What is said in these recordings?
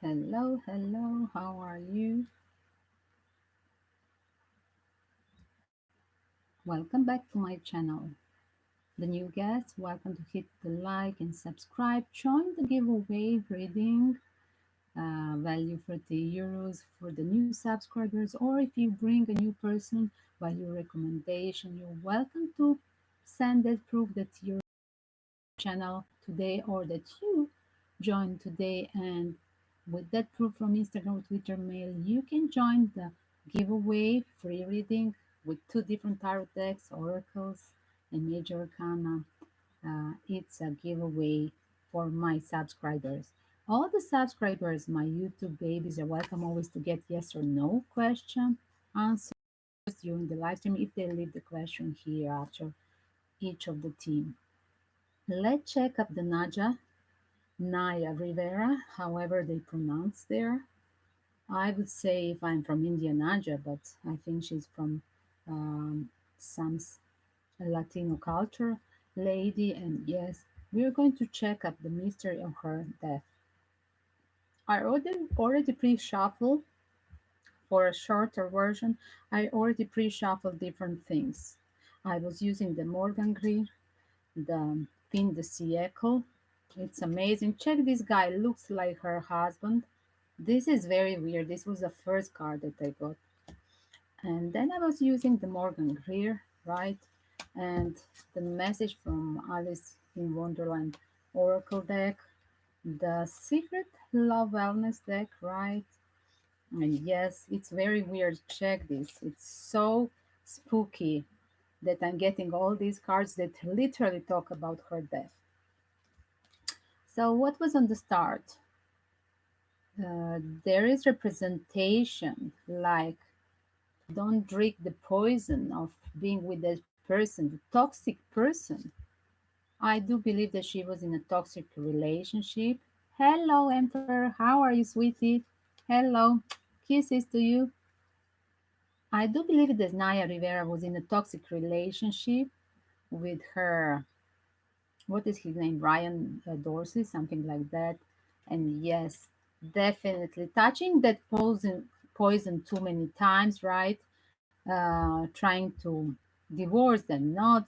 Hello, hello, how are you? Welcome back to my channel. The new guests, welcome to hit the like and subscribe. Join the giveaway reading value for €30 for the new subscribers, or if you bring a new person by your recommendation, you're welcome to send that proof that you're channel today or that you joined today, and with that proof from Instagram, Twitter, mail, you can join the giveaway free reading with two different tarot decks, oracles and major arcana. It's a giveaway for my subscribers. All the subscribers, my YouTube babies, are welcome always to get yes or no question answers during the live stream if they leave the question here after each of the team. Let's check up the Naya Rivera, however they pronounce there. I would say if I'm from India, Naja, but I think she's from some Latino culture lady. And yes, we're going to check up the mystery of her death. I already pre-shuffled for a shorter version. I already pre-shuffled different things. I was using the Morgan Greer, the Pin de Siecle. It's amazing. Check this guy, looks like her husband. This is very weird. This was the first card that I got. And then I was using the Morgan Greer, right? And the message from Alice in Wonderland Oracle deck, the Secret Love Wellness deck, right? And yes, it's very weird. Check this. It's so spooky that I'm getting all these cards that literally talk about her death. So, what was on the start? There is representation like don't drink the poison of being with that person, the toxic person. I do believe that she was in a toxic relationship. Hello, Emperor. How are you, sweetie? Hello. Kisses to you. I do believe that Naya Rivera was in a toxic relationship with her, what is his name? Ryan Dorsey, something like that. And yes, definitely touching that poison too many times, right? Trying to divorce them, not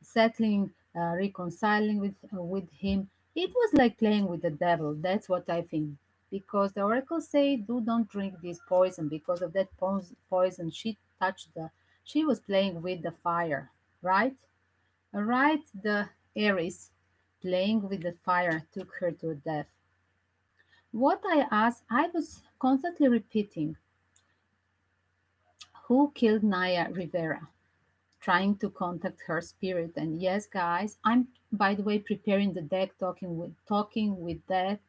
settling, reconciling with him. It was like playing with the devil. That's what I think. Because the oracles say, "Do don't drink this poison." Because of that poison, she was playing with the fire, right? Right, the Aries playing with the fire took her to death. What I asked, I was constantly repeating, who killed Naya Rivera? Trying to contact her spirit. And yes, guys, I'm by the way preparing the deck, talking with death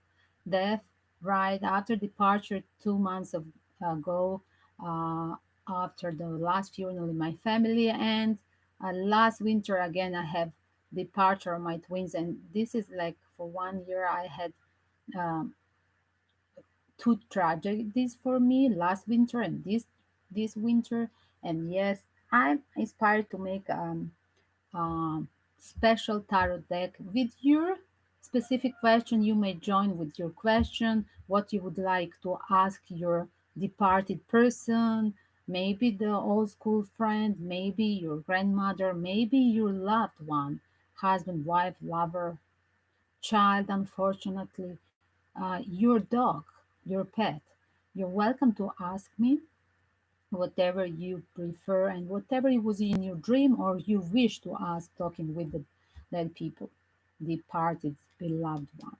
right after departure 2 months ago, uh, after the last funeral in my family, and last winter again I have departure of my twins, and this is like for 1 year I had um, two tragedies for me last winter and this winter. And yes, I'm inspired to make um, special tarot deck with your specific question. You may join with your question, what you would like to ask your departed person, maybe the old school friend, maybe your grandmother, maybe your loved one, husband, wife, lover, child, unfortunately, your dog, your pet. You're welcome to ask me whatever you prefer and whatever it was in your dream or you wish to ask, talking with the dead people, departed beloved one.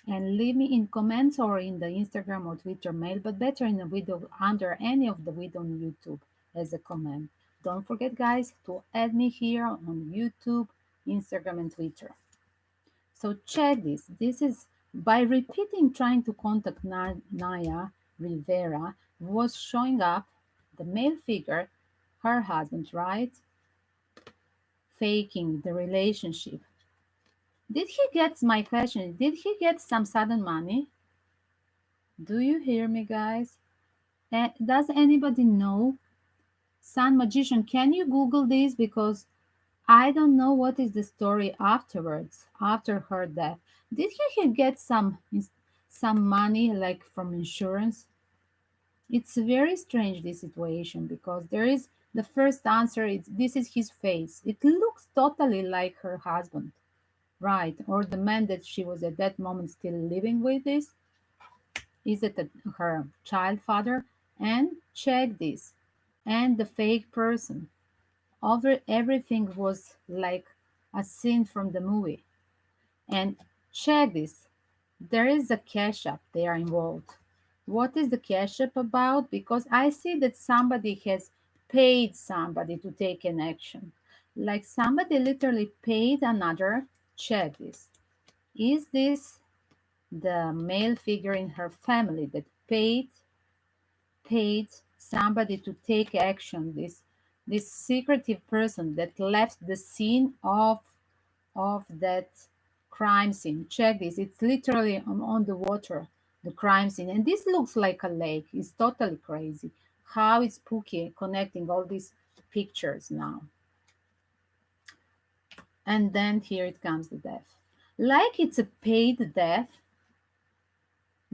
And leave me in comments or in the Instagram or Twitter mail, but better in the video under any of the video on YouTube as a comment. Don't forget, guys, to add me here on YouTube, Instagram, and Twitter. So check this. This is by repeating trying to contact Naya Rivera was showing up the male figure, her husband, right? Faking the relationship. Did he get my question? Did he get some sudden money? Do you hear me, guys? Does anybody know? Sun Magician, can you Google this? Because I don't know what is the story afterwards, after her death. Did he get some money like from insurance. It's very strange, this situation, because there is the first answer is this is his face. It looks totally like her husband, right? Or the man that she was at that moment still living with. This is it her child father? And check this, and the fake person. Over everything was like a scene from the movie. And check this, there is a cash app they are involved. What is the cash app about? Because I see that somebody has paid somebody to take an action. Like somebody literally paid another. Check this. Is this the male figure in her family that paid somebody to take action? This secretive person that left the scene of that crime scene. Check this. It's literally on the water, the crime scene. And this looks like a lake. It's totally crazy. How it's spooky connecting all these pictures now. And then here it comes the death. Like it's a paid death.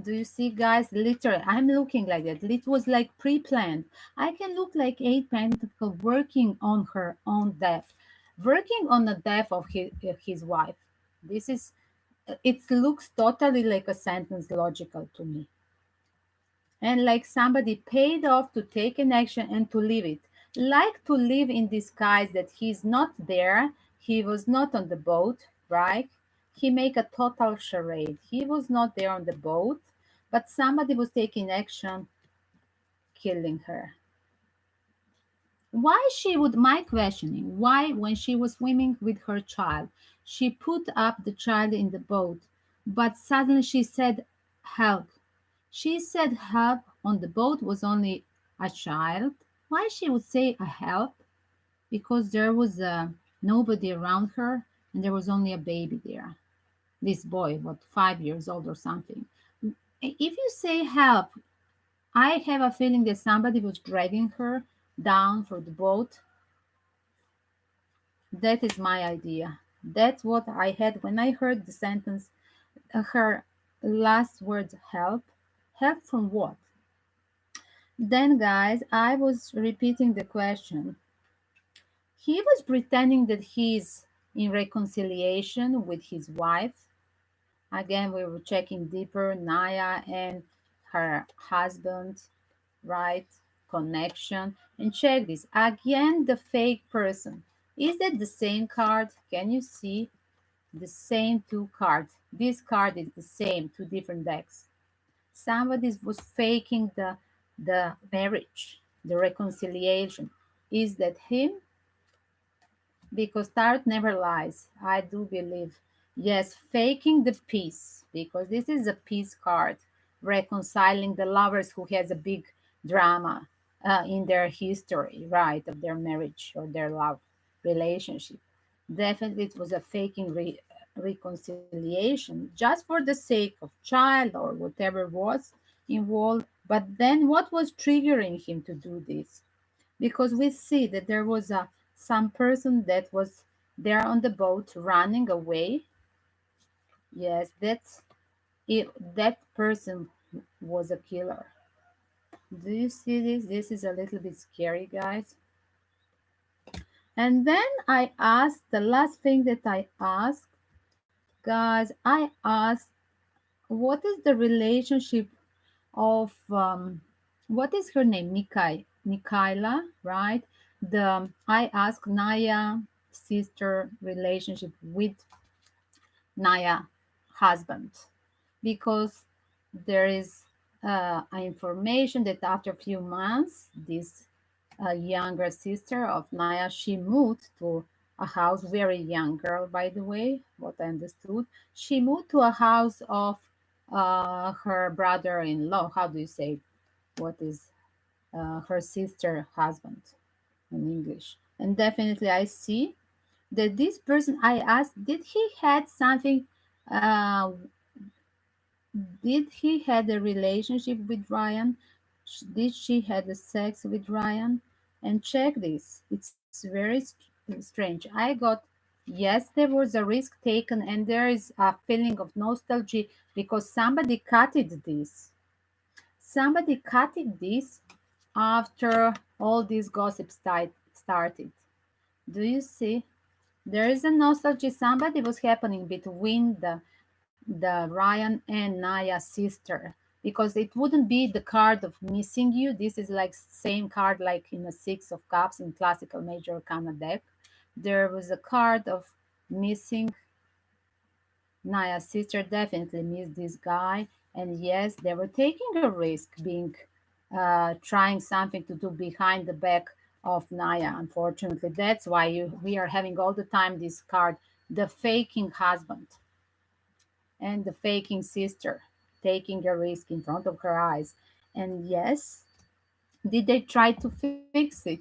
Do you see, guys? Literally, I'm looking like that. It was like pre-planned. I can look like Eight Pentacle working on her own death, working on the death of his wife. This is, it looks totally like a sentence logical to me. And like somebody paid off to take an action and to leave it. Like to live in disguise that he's not there, he was not on the boat, right? He make a total charade. He was not there on the boat, but somebody was taking action, killing her. Why she would, my questioning, why when she was swimming with her child, she put up the child in the boat, but suddenly she said, help. She said help on the boat was only a child. Why she would say a help? Because there was nobody around her and there was only a baby there. This boy, what, 5 years old or something. If you say help, I have a feeling that somebody was dragging her down for the boat. That is my idea. That's what I had when I heard the sentence, her last words, help. Help from what? Then, guys, I was repeating the question. He was pretending that he's in reconciliation with his wife. Again, we were checking deeper, Naya and her husband, right? Connection. And check this. Again, the fake person. Is that the same card? Can you see the same two cards? This card is the same, two different decks. Somebody was faking the marriage, the reconciliation. Is that him? Because tarot never lies. I do believe. Yes, faking the peace, because this is a peace card, reconciling the lovers who has a big drama in their history, right, of their marriage or their love relationship. Definitely, it was a faking reconciliation just for the sake of child or whatever was involved. But then, what was triggering him to do this? Because we see that there was a some person that was there on the boat running away. Yes, that's it. That person was a killer. Do you see this? This is a little bit scary, guys. And then I asked the last thing that I asked, guys. I asked, what is the relationship of what is her name? Nikaila, right? The I asked Naya sister relationship with Naya husband, because there is information that after a few months, this younger sister of Naya, she moved to a house, very young girl, by the way, what I understood. She moved to a house of her brother-in-law. How do you say? What is her sister husband in English? And definitely, I see that this person I asked, did he had something? Uh, did he had a relationship with Ryan? Did she had a sex with Ryan? And check this. It's very strange. I got Yes, there was a risk taken, and there is a feeling of nostalgia because somebody cutted this. Somebody cutted this after all this gossip started. Do you see? There is a nostalgia. Somebody was happening between the Ryan and Naya's sister because it wouldn't be the card of missing you. This is like same card like in a six of cups in classical major arcana deck. There was a card of missing. Naya's sister definitely missed this guy, and yes, they were taking a risk being trying something to do behind the back of Naya. Unfortunately, that's why we are having all the time this card, the faking husband and the faking sister, taking a risk in front of her eyes. And yes, did they try to fix it?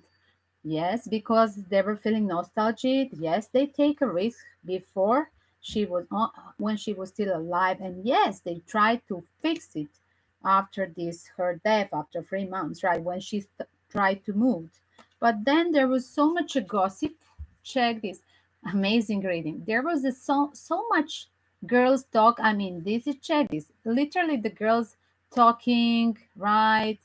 Yes, because they were feeling nostalgic. Yes, they take a risk before she was on, when she was still alive, and yes, they tried to fix it after this her death after 3 months, right when she tried to move. But then there was so much gossip. Check this amazing reading. There was so much girls talk. I mean, this is check this. Literally, the girls talking, right?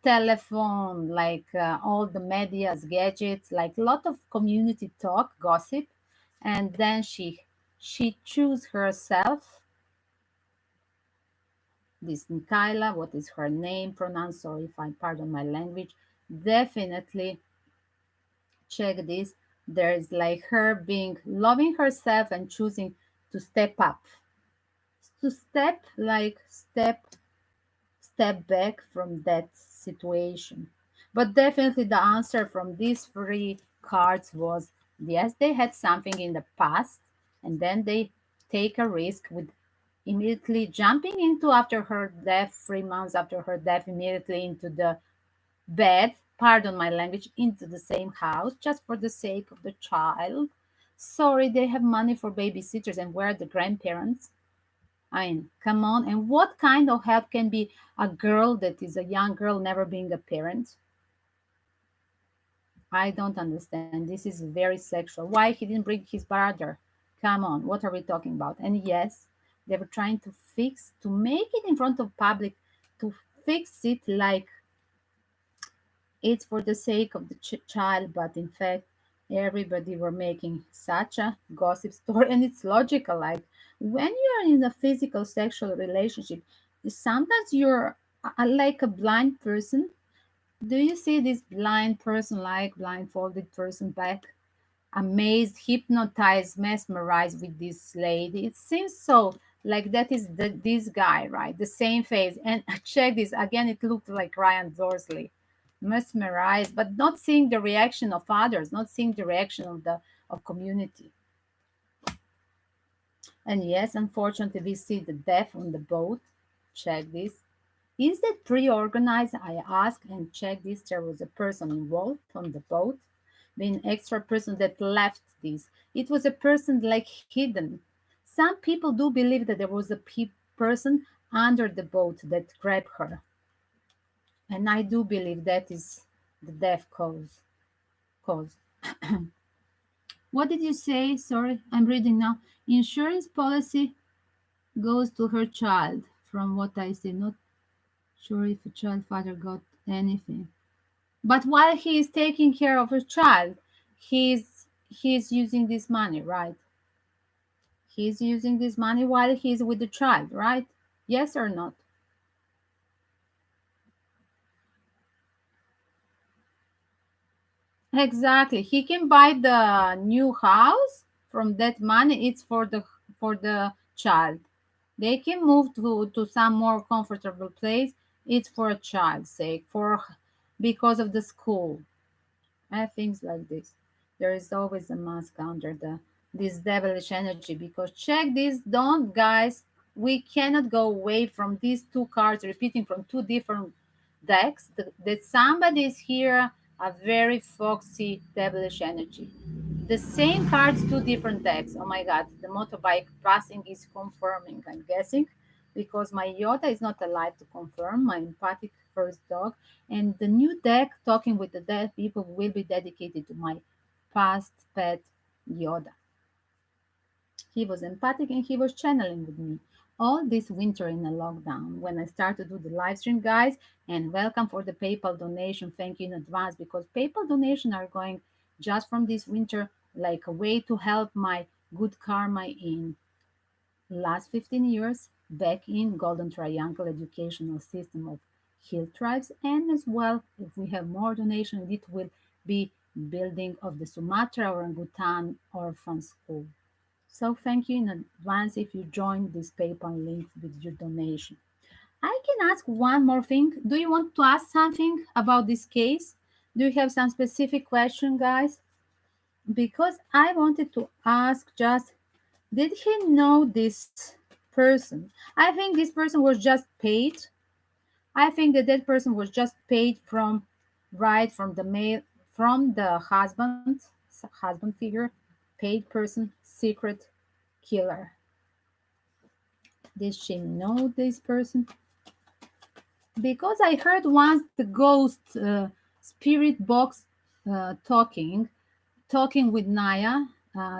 Telephone, like all the media's gadgets, like a lot of community talk, gossip, and then she choose herself. This Nikayla, what is her name pronounced? Sorry if I pardon my language. Definitely check this. There's like her being loving herself and choosing to step up, to step back from that situation. But definitely the answer from these three cards was yes, they had something in the past, and then they take a risk with immediately jumping into after her death, 3 months after her death, immediately into the bed, pardon my language, into the same house just for the sake of the child. Sorry, they have money for babysitters, and where are the grandparents? I mean, come on. And what kind of help can be a girl that is a young girl never being a parent? I don't understand. This is very sexual. Why he didn't bring his brother? Come on, what are we talking about? And yes, they were trying to fix, to make it in front of public, to fix it like it's for the sake of the child, but in fact, everybody were making such a gossip story, and it's logical. Like when you're in a physical sexual relationship, sometimes you're like a blind person. Do you see this blind person, like blindfolded person back? Amazed, hypnotized, mesmerized with this lady. It seems so like that is this guy, right? The same face. And check this again, it looked like Ryan Dorsley. Mesmerized, but not seeing the reaction of others, not seeing the reaction of the of community. And yes, unfortunately, we see the death on the boat. Check this. Is that pre-organized? I asked and checked this. There was a person involved on the boat, being extra person that left this. It was a person like hidden. Some people do believe that there was a person under the boat that grabbed her, and I do believe that is the death cause. Cause. What did you say? Sorry, I'm reading now. Insurance policy goes to her child. From what I see, not sure if a child father got anything. But while he is taking care of his child, he's using this money, right? He's using this money while he's with the child, right? Yes or not? Exactly. He can buy the new house from that money. It's for the child. They can move to some more comfortable place. It's for a child's sake, for because of the school. Things like this. There is always a mask under the this devilish energy because check this. Don't guys. We cannot go away from these two cards repeating from two different decks. That somebody is here a very foxy devilish energy. The same cards, two different decks. Oh my god, the motorbike passing is confirming, I'm guessing, because my Yoda is not alive to confirm, my empathic first dog. And the new deck, Talking with the Dead People, will be dedicated to my past pet Yoda. He was empathic and he was channeling with me all this winter in a lockdown when I started to do the live stream, guys. And welcome for the PayPal donation. Thank you in advance because PayPal donation are going just from this winter like a way to help my good karma in last 15 years back in Golden Triangle educational system of hill tribes, and as well if we have more donation it will be building of the Sumatra orangutan orphan school. So thank you in advance if you join this PayPal link with your donation. I can ask one more thing. Do you want to ask something about this case? Do you have some specific question, guys? Because I wanted to ask just, did he know this person? I think this person was just paid. I think that person was just paid from, right, from the male, from the husband figure, paid person, secret killer. Did she know this person? Because I heard once the ghost spirit box talking with Naya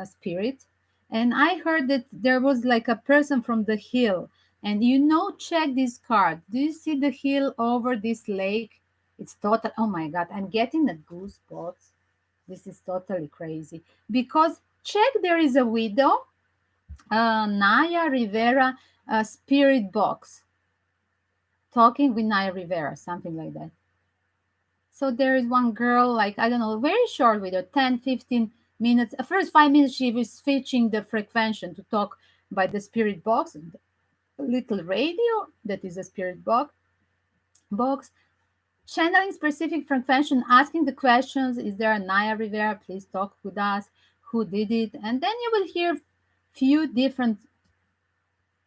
spirit, and I heard that there was like a person from the hill. And check this card. Do you see the hill over this lake? It's total. Oh my god, I'm getting the goosebumps. This is totally crazy. Because check, there is a widow, Naya Rivera, spirit box talking with Naya Rivera, something like that. So there is one girl, like, I don't know, very short video, 10, 15 minutes. First 5 minutes, she was switching the frequency to talk by the spirit box, little radio, that is a spirit box, channeling specific frequency, asking the questions, is there a Naya Rivera? Please talk with us. Who did it? And then you will hear few different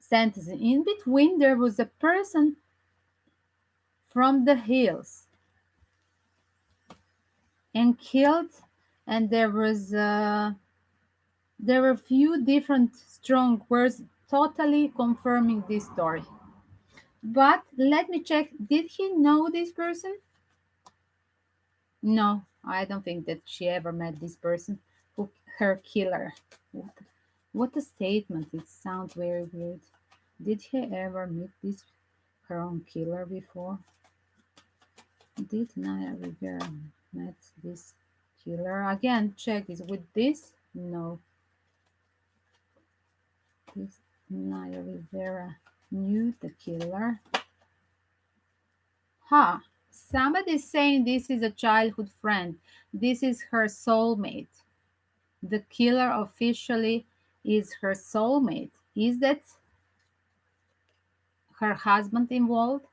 sentences. In between, there was a person from the hills and killed, and there were few different strong words totally confirming this story. But let me check, did he know this person? No, I don't think that she ever met this person who her killer. What a statement. It sounds very weird. Did he ever meet this her own killer before? Did Naya Rivera met this killer? Again, check, is with this? No. This Naya Rivera knew the killer. Ha! Somebody's saying this is a childhood friend. This is her soulmate. The killer officially is her soulmate. Is that her husband involved?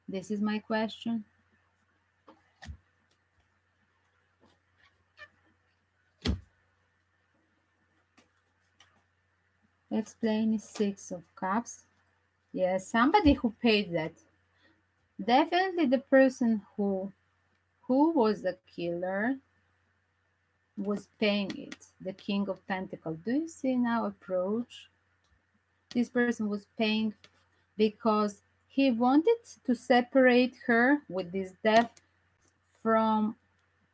This is my question. Explain is Six of Cups. Yes, somebody who paid that. Definitely the person who was the killer was paying it. The King of Pentacles. Do you see now approach? This person was paying because he wanted to separate her with this death from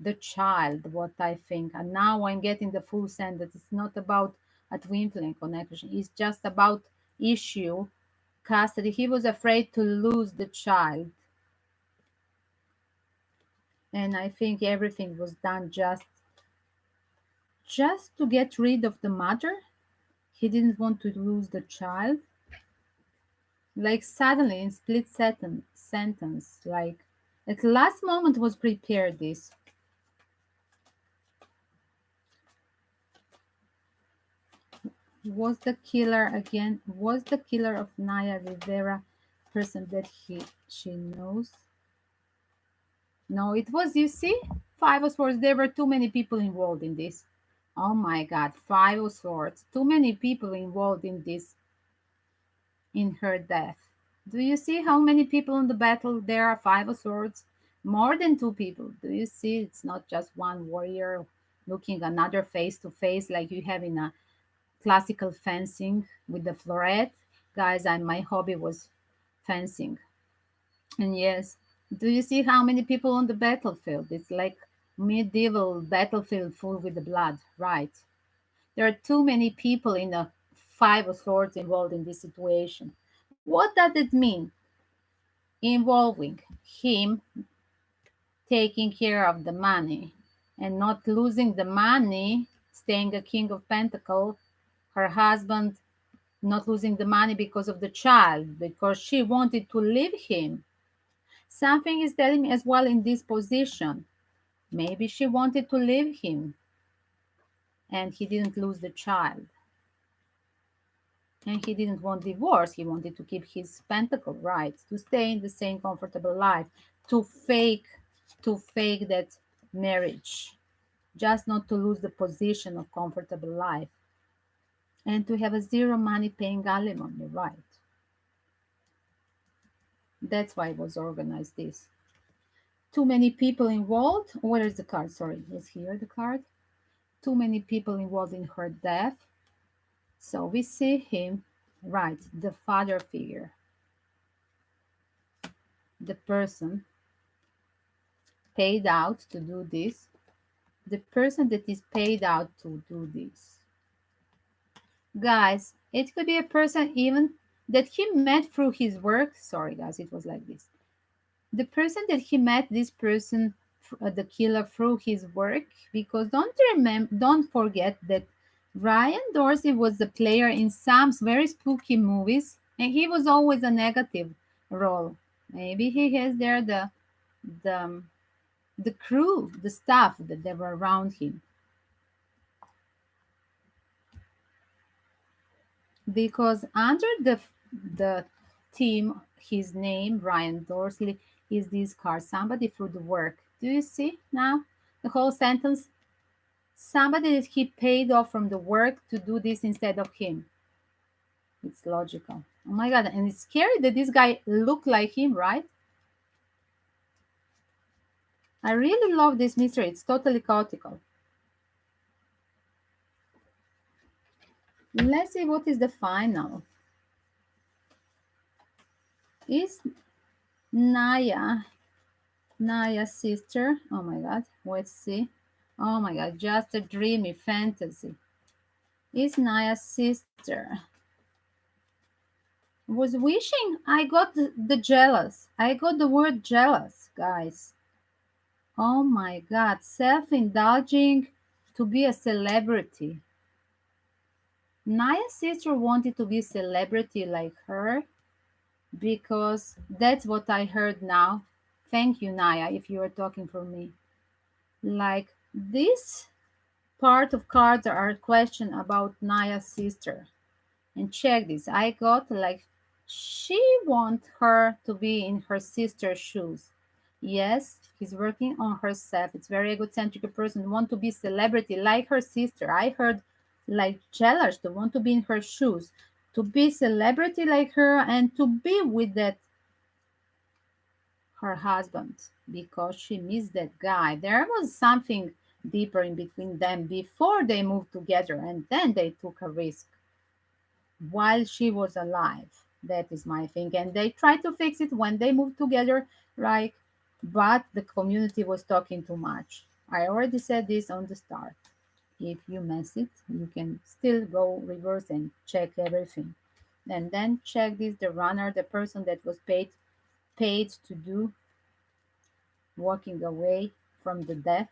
the child, what I think. And now I'm getting the full sense that it's not about a twin flame connection. It's just about issue custody. He was afraid to lose the child. And I think everything was done just to get rid of the mother. He didn't want to lose the child. Like suddenly in split sentence, like at the last moment was prepared this. Was the killer again? Was the killer of Naya Rivera person that she knows? No, it was, you see, Five of Swords. There were too many people involved in this. Oh my God, Five of Swords. Too many people involved in this, in her death. Do you see how many people in the battle? There are Five of Swords. More than two people. Do you see? It's not just one warrior looking another face to face like you have in a classical fencing with the floret. Guys, my hobby was fencing. And yes, do you see how many people on the battlefield? It's like medieval battlefield full with the blood, right? There are too many people in the Five of Swords involved in this situation. What does it mean? Involving him taking care of the money and not losing the money, staying a King of Pentacles, her husband not losing the money because of the child, because she wanted to leave him. Something is telling me as well in this position. Maybe she wanted to leave him and he didn't lose the child. And he didn't want divorce. He wanted to keep his pentacle rights, to stay in the same comfortable life, to fake, to fake that marriage, just not to lose the position of comfortable life, and to have a zero money paying alimony, right? That's why it was organized this. Too many people involved. Where is the card? Sorry, is here the card? Too many people involved in her death. So we see him, right, the father figure, the person paid out to do this, the person that is paid out to do this. Guys, it could be a person even that he met through his work. Sorry, guys, it was like this. The person that he met, this person, the killer, through his work, because don't forget that Ryan Dorsey was the player in some very spooky movies, and he was always a negative role. Maybe he has there the the crew, the staff that they were around him. Because under the team, his name, Ryan Dorsey, is this card, somebody through the work. Do you see now the whole sentence? Somebody that he paid off from the work to do this instead of him. It's logical. Oh my God. And it's scary that this guy looked like him, right? I really love this mystery. It's totally chaotical. Let's see what is the final. Is Naya Naya's sister? Oh my God. Let's see. Oh my God. Just a dreamy fantasy. Is Naya's sister? Was wishing. I got the jealous. I got the word jealous, guys. Oh my God. Self indulging to be a celebrity. Naya's sister wanted to be a celebrity like her because that's what I heard now. Thank you, Naya, if you are talking for me. Like this part of cards are a question about Naya's sister. And check this. I got like she want her to be in her sister's shoes. Yes, he's working on herself. It's very egocentric person. Want to be celebrity like her sister. I heard like jealous to want to be in her shoes, to be celebrity like her, and to be with that her husband because she missed that guy. There was something deeper in between them before they moved together, and then they took a risk while she was alive. That is my thing. And they tried to fix it when they moved together, right? But the community was talking too much. I already said this on the start. If you mess it, you can still go reverse and check everything. And then check this, the runner, the person that was paid to do walking away from the death,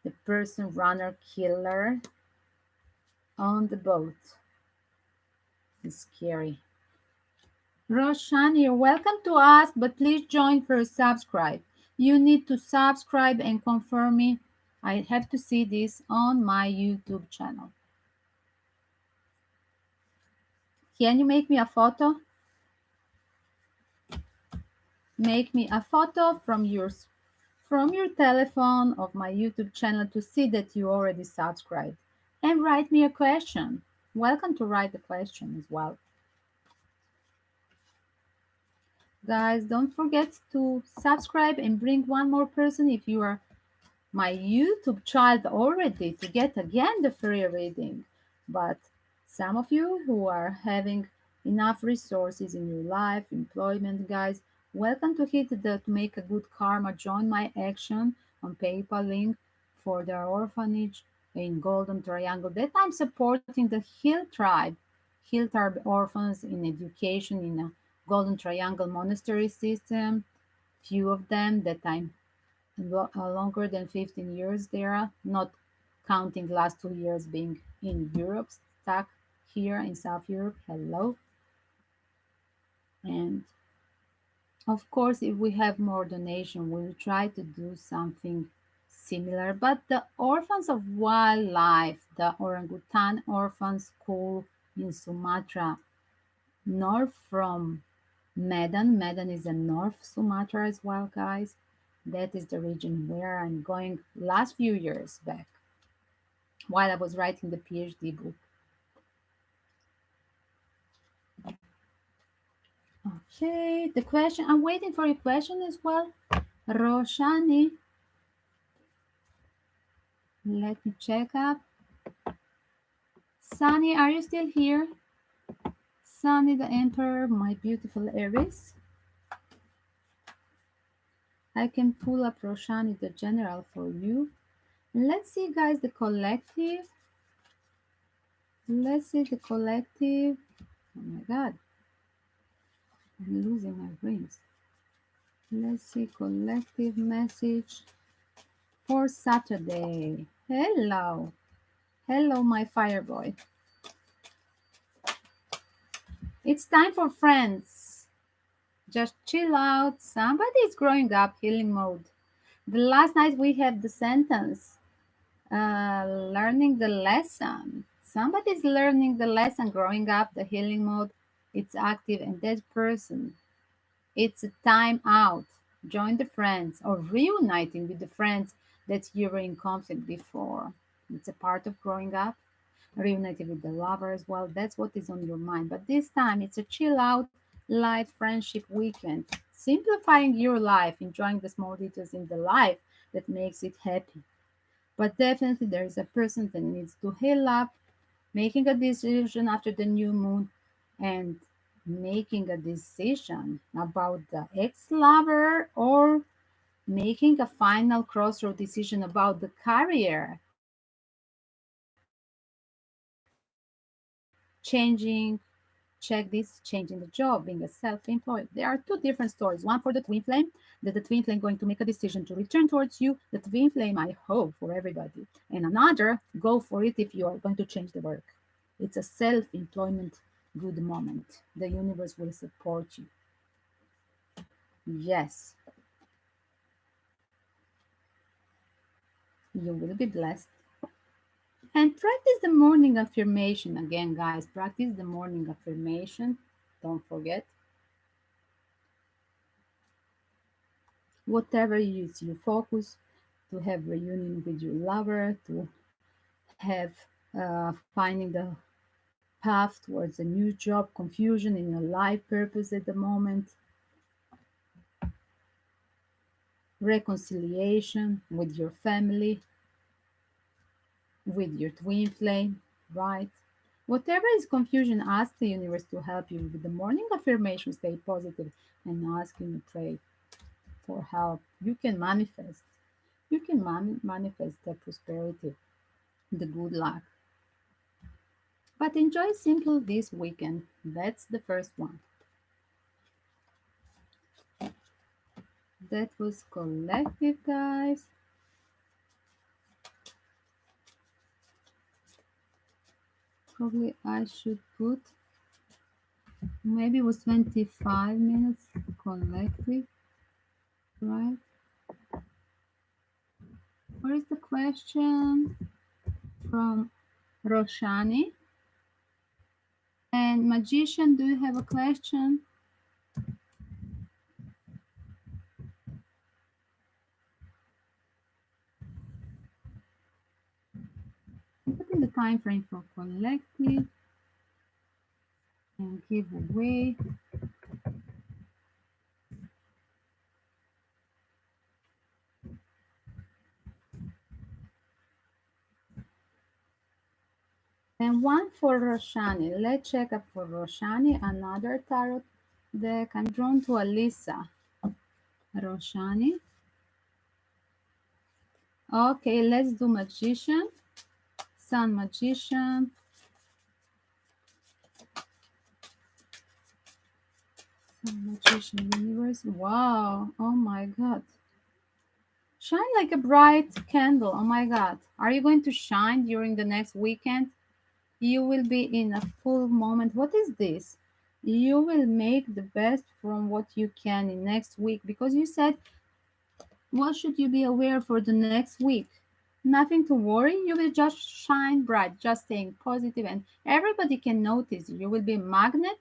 the person runner killer on the boat. It's scary. Roshan, you're welcome to ask, but please join first, subscribe. You need to subscribe and confirm me. I have to see this on my YouTube channel. Can you make me a photo? Make me a photo from your telephone of my YouTube channel to see that you already subscribed. And write me a question. Welcome to write the question as well. Guys, don't forget to subscribe and bring one more person if you are my YouTube child already to get again the free reading. But some of you who are having enough resources in your life, employment, guys, welcome to hit the to make a good karma. Join my action on PayPal link for the orphanage in Golden Triangle. That time supporting the Hill tribe orphans in education in a Golden Triangle monastery system. Few of them that time longer than 15 years there, not counting last 2 years being in Europe, stuck here in South Europe. Hello. And of course, if we have more donation, we will try to do something similar. But the Orphans of Wildlife, the Orangutan Orphan School in Sumatra, north from Medan. Medan is in North Sumatra as well, guys. That is the region where I'm going last few years back while I was writing the PhD book. Okay, the question, I'm waiting for your question as well. Roshani, let me check up. Sunny, are you still here? Sunny the Emperor, my beautiful Aries. I can pull up Roshani the General for you. Let's see, guys, the collective. Let's see the collective. Oh my God, I'm losing my brains. Let's see, collective message for Saturday. Hello. Hello, my fire boy. It's time for friends. Just chill out. Somebody is growing up, healing mode. The last night we had the sentence, learning the lesson. Somebody's learning the lesson, growing up, the healing mode. It's active, and that person, it's a time out. Join the friends or reuniting with the friends that you were in conflict before. It's a part of growing up. Reunited with the lover as well. That's what is on your mind. But this time it's a chill out, light friendship weekend. Simplifying your life, enjoying the small details in the life that makes it happy. But definitely there is a person that needs to heal up, making a decision after the new moon, and making a decision about the ex-lover, or making a final crossroad decision about the career, changing, check this, changing the job, being a self-employed. There are two different stories. One for the twin flame, that the twin flame going to make a decision to return towards you. The twin flame, I hope, for everybody. And another, go for it if you are going to change the work. It's a self-employment good moment. The universe will support you. Yes, you will be blessed. And practice the morning affirmation again, guys. Practice the morning affirmation. Don't forget. Whatever is your focus, to have reunion with your lover, to have finding the path towards a new job, confusion in your life purpose at the moment, reconciliation with your family, with your twin flame, right? Whatever is confusion, ask the universe to help you with the morning affirmation. Stay positive and ask and pray for help. You can manifest. You can manifest the prosperity, the good luck. But enjoy simple this weekend. That's the first one. That was collective, guys. Probably I should put, maybe it was 25 minutes collective, right? Where is the question from Roshani? And Magician, do you have a question? Put in the time frame for collective and giveaway. And one for Roshani. Let's check up for Roshani, another tarot deck. I'm drawn to Alisa. Roshani. Okay, let's do Magician. Sun Magician. Sun Magician Universe. Wow. Oh my god. Shine like a bright candle. Oh my god. Are you going to shine during the next weekend? You will be in a full moment. What is this? You will make the best from what you can in next week because you said, what should you be aware for the next week? Nothing to worry. You will just shine bright, just staying positive, and everybody can notice you. You will be a magnet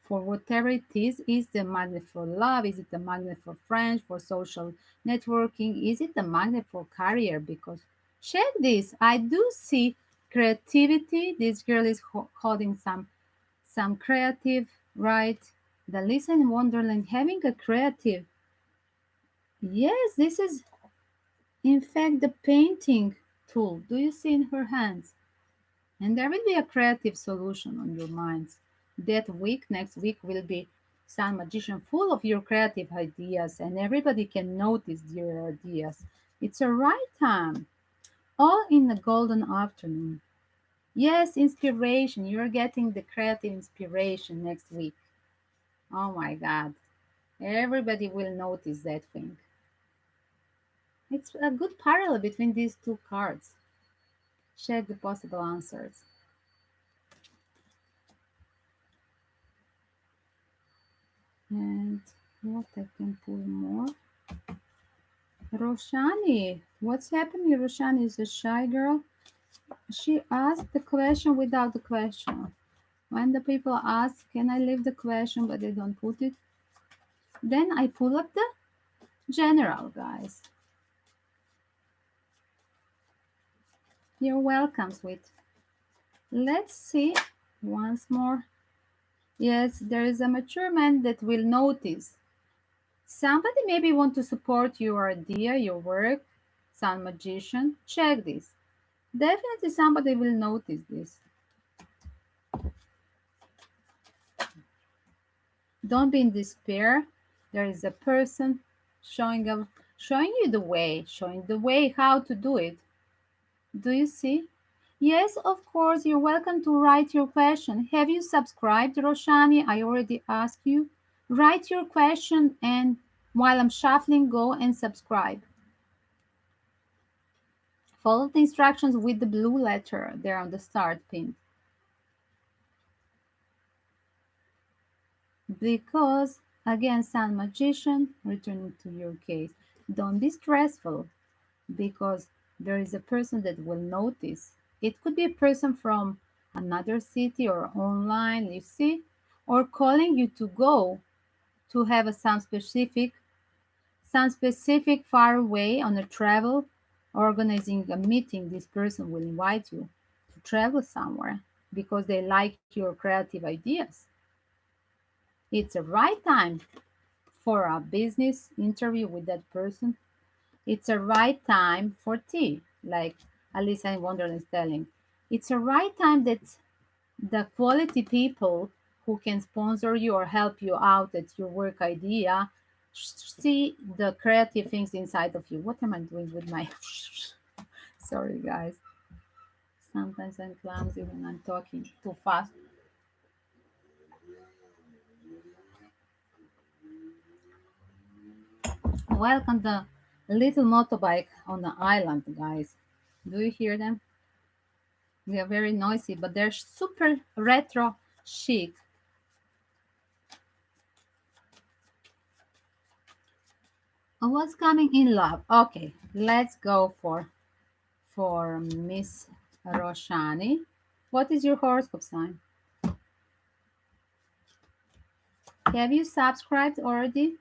for whatever it is the magnet for love? Is it the magnet for friends, for social networking? Is it the magnet for career? Because check this, I do see creativity. This girl is holding some creative, right? The Lisa in Wonderland having a creative. Yes, this is in fact the painting tool. Do you see in her hands? And there will be a creative solution on your minds. That week, next week, will be Sun Magician full of your creative ideas, and everybody can notice your ideas. It's a right time, all in the golden afternoon. Yes, inspiration. You're getting the creative inspiration next week. Oh my God. Everybody will notice that thing. It's a good parallel between these two cards. Check the possible answers. And what I can pull more. Roshani, what's happening? Roshani is a shy girl. She asked the question without the question. When the people ask, can I leave the question, but they don't put it, then I pull up the general, guys. You're welcome, sweet. Let's see once more. Yes, there is a mature man that will notice. Somebody maybe want to support your idea, your work. Sun magician. Check this. Definitely somebody will notice this. Don't be in despair. There is a person showing you the way how to do it. Do you see? Yes, of course, you're welcome to write your question. Have you subscribed, Roshani? I already asked you. Write your question and while I'm shuffling, go and subscribe. Follow the instructions with the blue letter there on the start pin. Because, again, Sun Magician, returning to your case, don't be stressful because there is a person that will notice. It could be a person from another city or online, you see, or calling you to go to have a some specific far away on a travel, organizing a meeting. This person will invite you to travel somewhere because they like your creative ideas. It's a right time for a business interview with that person. It's a right time for tea, like Alicia in Wonderland is telling. It's a right time that the quality people who can sponsor you or help you out at your work idea see the creative things inside of you. What am I doing with my... Sorry, guys. Sometimes I'm clumsy when I'm talking too fast. Welcome the little motorbike on the island, guys. Do you hear them? They are very noisy, but they're super retro chic. What's coming in love? Okay, let's go for Miss Roshani. What is your horoscope sign? Have you subscribed already?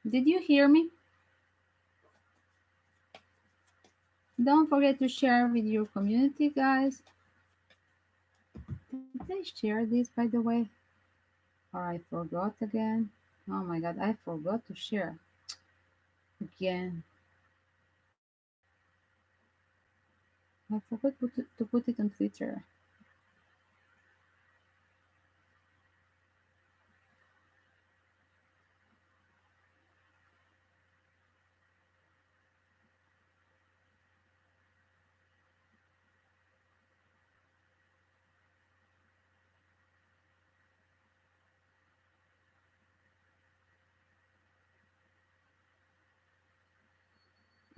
Did you hear me? Don't forget to share with your community, guys. Did I share this, by the way? Or I forgot again? Oh my god, I forgot to share again. I forgot to put it on Twitter.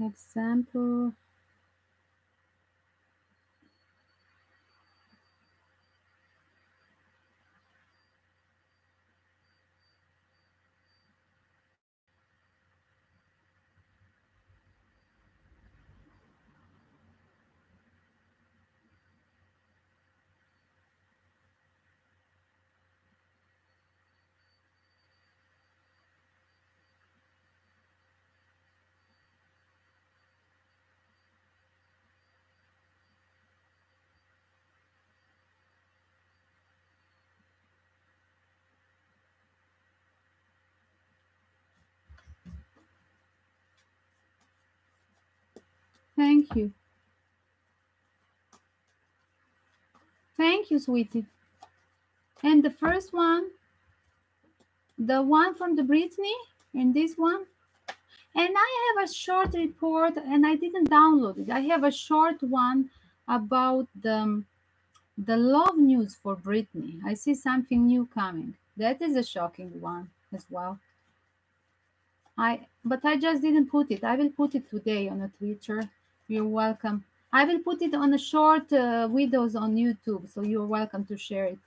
Example. Thank you. Thank you, sweetie. And the first one, the one from the Britney, and this one. And I have a short report, and I didn't download it. I have a short one about the love news for Britney. I see something new coming. That is a shocking one as well. But I just didn't put it. I will put it today on a Twitter. You're welcome. I will put it on a short videos on YouTube, so you're welcome to share it.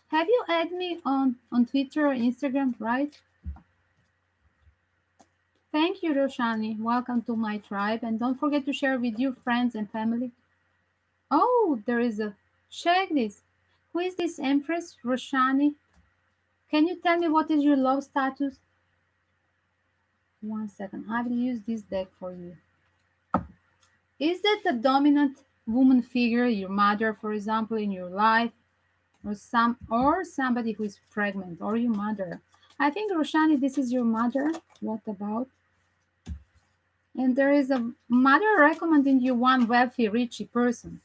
Have you add me on Twitter or Instagram, right? Thank you, Roshani. Welcome to my tribe, and don't forget to share with your friends and family. Oh, there is a check this. Who is this Empress Roshani? Can you tell me what is your love status? 1 second. I will use this deck for you. Is that a dominant woman figure, your mother, for example, in your life, or somebody who is pregnant, or your mother? I think Roshani, this is your mother. What about? And there is a mother recommending you one wealthy, richy person.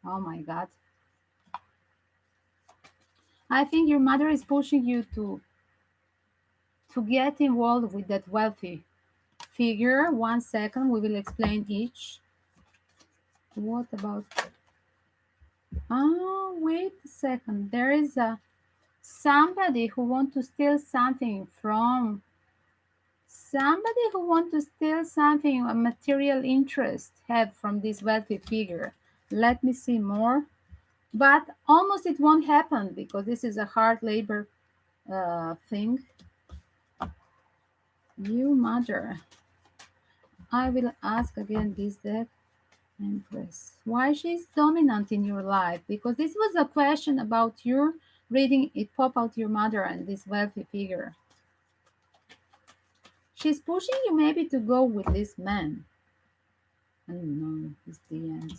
Oh my God. I think your mother is pushing you to get involved with that wealthy figure. 1 second, we will explain each. What about? Oh, wait a second. There is a somebody who want to steal something from somebody who want to steal something a material interest have from this wealthy figure. Let me see more. But almost it won't happen because this is a hard labor thing. You mother. I will ask again this deck. Empress. Why she's dominant in your life? Because this was a question about your reading. It pop out your mother and this wealthy figure. She's pushing you maybe to go with this man. I don't know. It's the end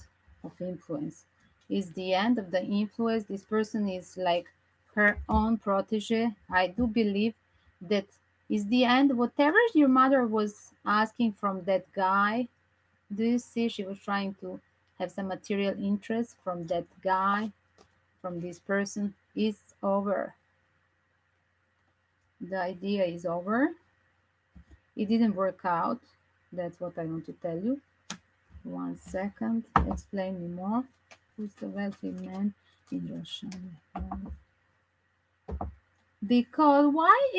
of influence. Is the end of the influence. This person is like her own protege. I do believe that is the end. Whatever your mother was asking from that guy, do you see she was trying to have some material interest from that guy, from this person? It's over. The idea is over. It didn't work out. That's what I want to tell you. 1 second. Explain me more. Who's the wealthy man in Russian? Because why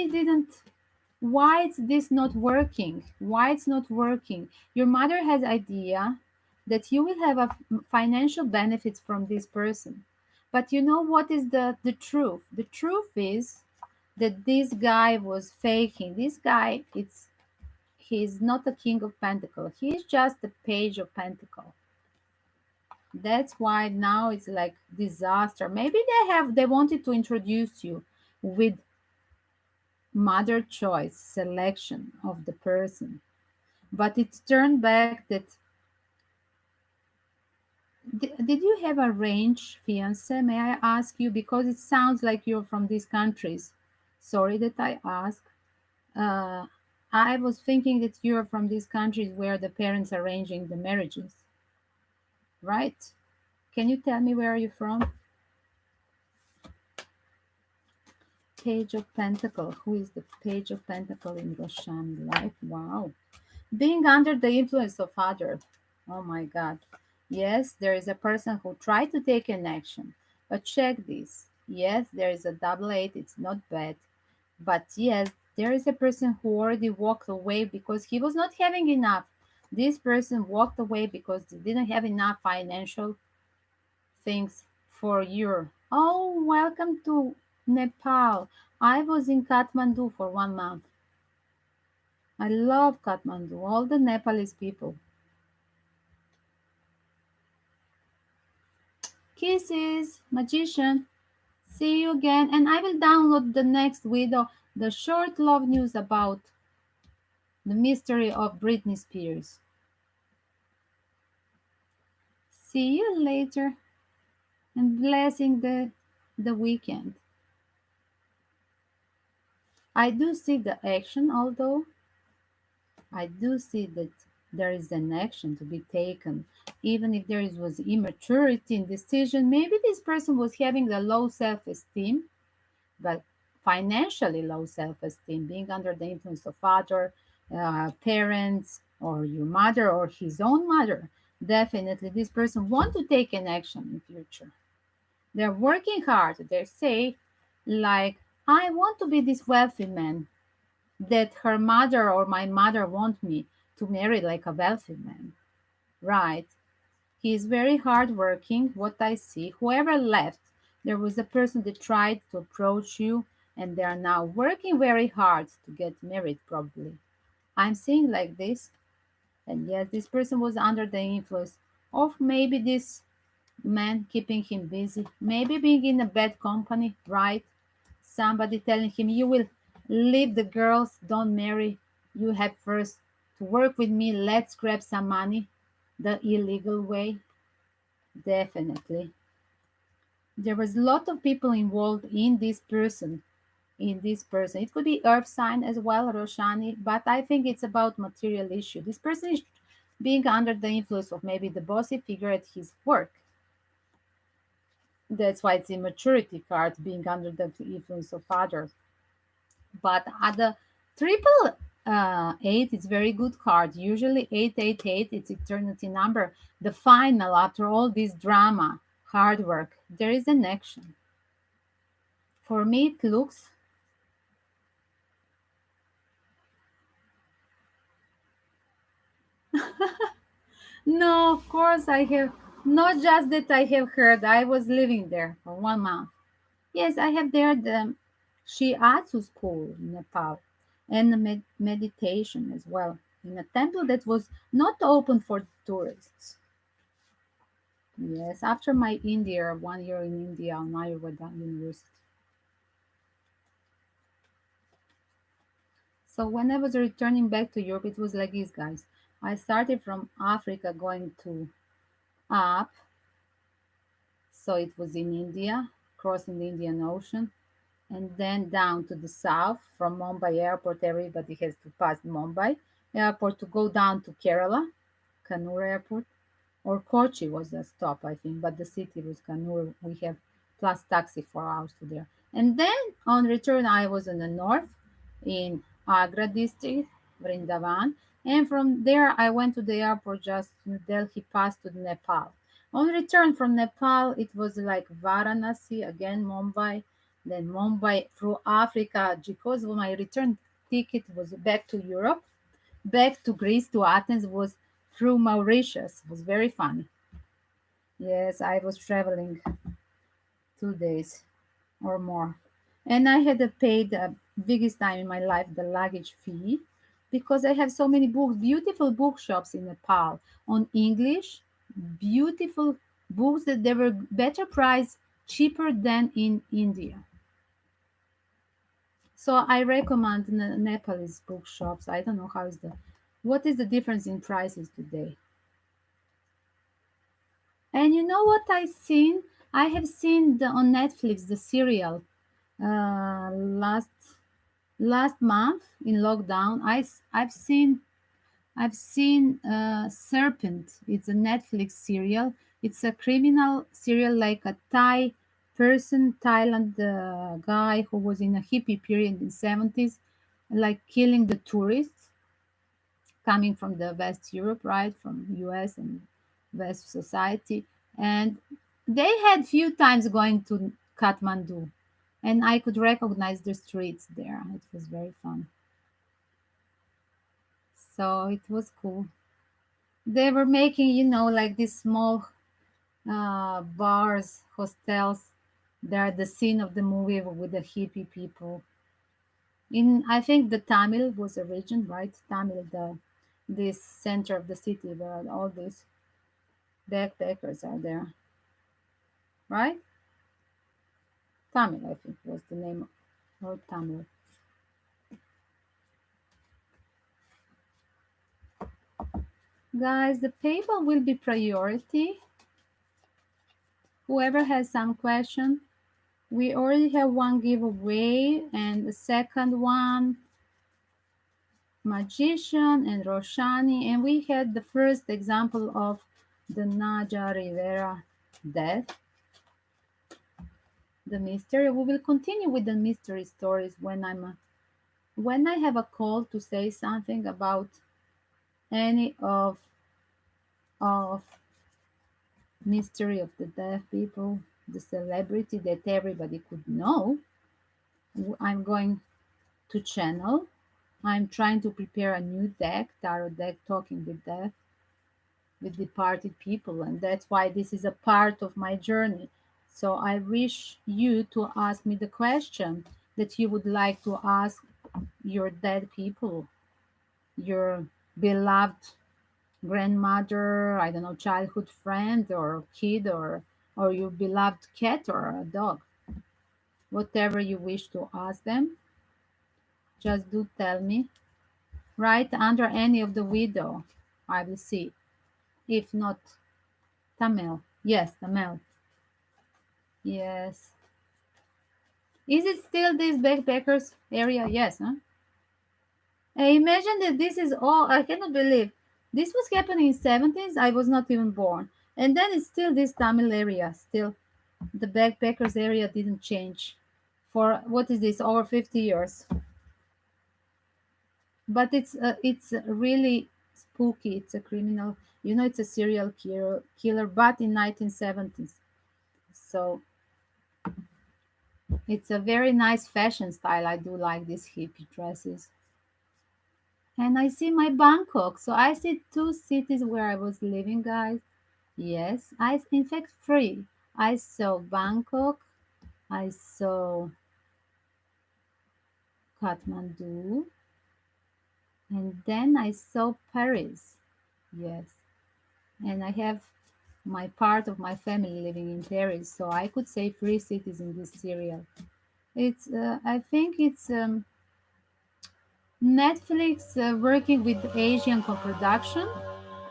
is this not working? Why it's not working? Your mother has idea that you will have a financial benefits from this person. But you know what is the truth? The truth is that this guy was faking. This guy, he's not a king of pentacle. He's just a page of pentacle. That's why now it's like disaster. Maybe they wanted to introduce you with mother choice selection of the person, but it's turned back that did you have a range fiance, may I ask you, because it sounds like you're from these countries. Sorry that I ask. uh, I was thinking that you're from these countries where the parents are arranging the marriages, right? Can you tell me where are you from? Page of Pentacle. Who is the Page of Pentacle in Russian life? Wow. Being under the influence of other. Oh my God. Yes, there is a person who tried to take an action. But check this. Yes, there is a double eight. It's not bad. But yes, there is a person who already walked away because he was not having enough. This person walked away because they didn't have enough financial things for you. Oh, welcome to Nepal. I was in Kathmandu for 1 month. I love Kathmandu, all the Nepalese people. Kisses, magician. See you again. And I will download the next video, the short love news about the mystery of Britney Spears. See you later and blessing the weekend. I do see the action, although I do see that there is an action to be taken. Even if was immaturity in decision, maybe this person was having a low self-esteem, but financially low self-esteem, being under the influence of other parents or your mother or his own mother. Definitely, this person want to take an action in future. They're working hard. They say, like, I want to be this wealthy man that her mother or my mother want me to marry like a wealthy man. Right. He is very hardworking, what I see. Whoever left, there was a person that tried to approach you, and they are now working very hard to get married, probably. I'm seeing like this. And yes, this person was under the influence of maybe this man keeping him busy, maybe being in a bad company, right? Somebody telling him, you will leave the girls, don't marry. You have first to work with me. Let's grab some money the illegal way. Definitely. There was a lot of people involved in this person. In this person, it could be Earth sign as well, Roshani, but I think it's about material issue. This person is being under the influence of maybe the bossy figure at his work. That's why it's immaturity card, being under the influence of others. But at the triple eight, it's very good card. Usually 888, it's eternity number. The final, after all this drama, hard work, there is an action. For me, it looks no, of course I have not just that I have heard. I was living there for 1 month. Yes, I have there the Shiatsu school in Nepal and the meditation as well in a temple that was not open for tourists. Yes, after my India, 1 year in India on Ayurveda University. So when I was returning back to Europe, it was like this, guys. I started from Africa going to up, so it was in India, crossing the Indian Ocean, and then down to the south from Mumbai airport. Everybody has to pass Mumbai airport to go down to Kerala, Kannur airport, or Kochi was the stop, I think, but the city was Kannur. We have plus taxi 4 hours to there. And then on return, I was in the north in Agra district, Vrindavan. And from there, I went to the airport just in Delhi, passed to Nepal. On return from Nepal, it was like Varanasi, again Mumbai, then Mumbai through Africa, because my return ticket was back to Europe, back to Greece, to Athens, was through Mauritius. It was very funny. Yes, I was traveling 2 days or more. And I had to pay the biggest time in my life, the luggage fee, because I have so many books, beautiful bookshops in Nepal on English, beautiful books that they were better price, cheaper than in India. So I recommend Nepalese bookshops. I don't know what is the difference in prices today. And you know what I seen? I have seen on Netflix the serial last month in lockdown. I've seen Serpent. It's a Netflix serial. It's a criminal serial, like a Thai person, Thailand guy who was in a hippie period in 70s, like killing the tourists coming from the West Europe, right, from US and West society, and they had few times going to Kathmandu. and I could recognize the streets there. It was very fun. So it was cool. They were making, like these small bars, hostels. They're the scene of the movie with the hippie people. In I think the Tamil was a region, right? Tamil, the this center of the city where all these backpackers are there, right? Tamil, I think was the name, or Tamil. Guys, the PayPal will be priority. Whoever has some question, we already have one giveaway, and the second one, Magician and Roshani, and we had the first example of the Naya Rivera death, the mystery. We will continue with the mystery stories when I have a call to say something about any of mystery of the deaf people, the celebrity that everybody could know. I'm going to channel. I'm trying to prepare a new deck, tarot deck, talking with deaf, with departed people, and that's why this is a part of my journey. So I wish you to ask me the question that you would like to ask your dead people, your beloved grandmother, I don't know, childhood friend or kid, or your beloved cat or a dog. Whatever you wish to ask them, just do tell me. Right under any of the video, I will see. If not, Tamil. Yes, Tamil. Yes. Is it still this backpackers area? Yes, huh? I imagine that this is all. I cannot believe this was happening in 70s. I was not even born, and then it's still this Tamil area. Still, the backpackers area didn't change for what is this, over 50 years. But it's really spooky. It's a criminal. It's a serial killer, but in 1970s. So it's a very nice fashion style. I do like these hippie dresses. And I see my Bangkok. So I see two cities where I was living, guys. Yes, in fact three. I saw Bangkok, I saw Kathmandu, and then I saw Paris. Yes, and I have my part of my family living in Paris, so I could say three cities in this serial. It's I think it's Netflix working with Asian co-production,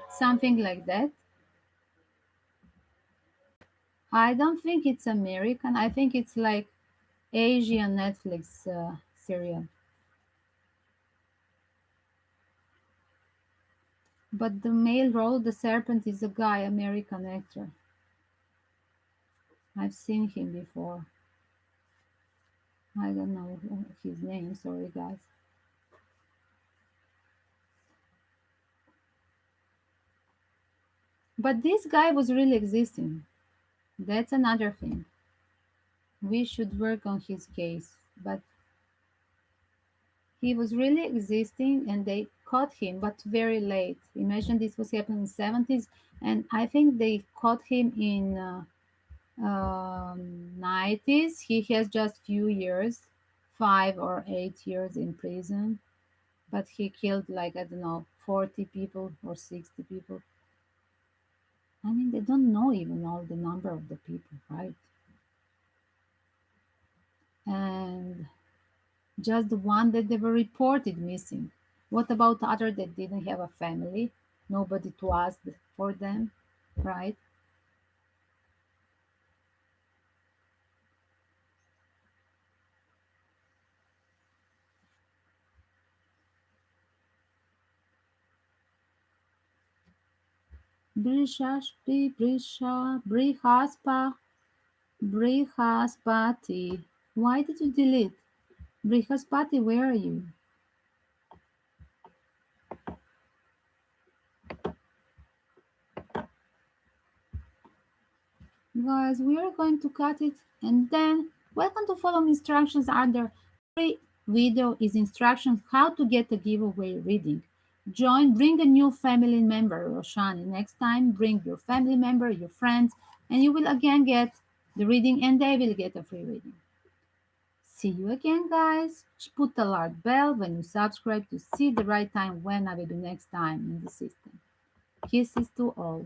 something like that. I don't think it's American. I think it's like Asian Netflix serial. But the male role, the serpent, is a guy, American actor. I've seen him before. I don't know his name. Sorry, guys. But this guy was really existing. That's another thing. We should work on his case. But he was really existing, and they caught him, but very late. Imagine this was happening in 70s, and I think they caught him in 90s. He has just few years, 5 or 8 years in prison, but he killed like, I don't know, 40 people or 60 people. I mean, they don't know even all the number of the people, right? And just the one that they were reported missing. What about other that didn't have a family? Nobody to ask for them, right? Brihaspati. Why did you delete? Brihaspati, where are you? Guys, we are going to cut it, and then Welcome to follow instructions under every video is instructions how to get a giveaway reading. Join, bring a new family member, Roshani. Next time, bring your family member, your friends, and you will again get the reading and they will get a free reading. See you again, guys. Put the alert bell when you subscribe to see the right time when I will do next time in the system. Kisses to all.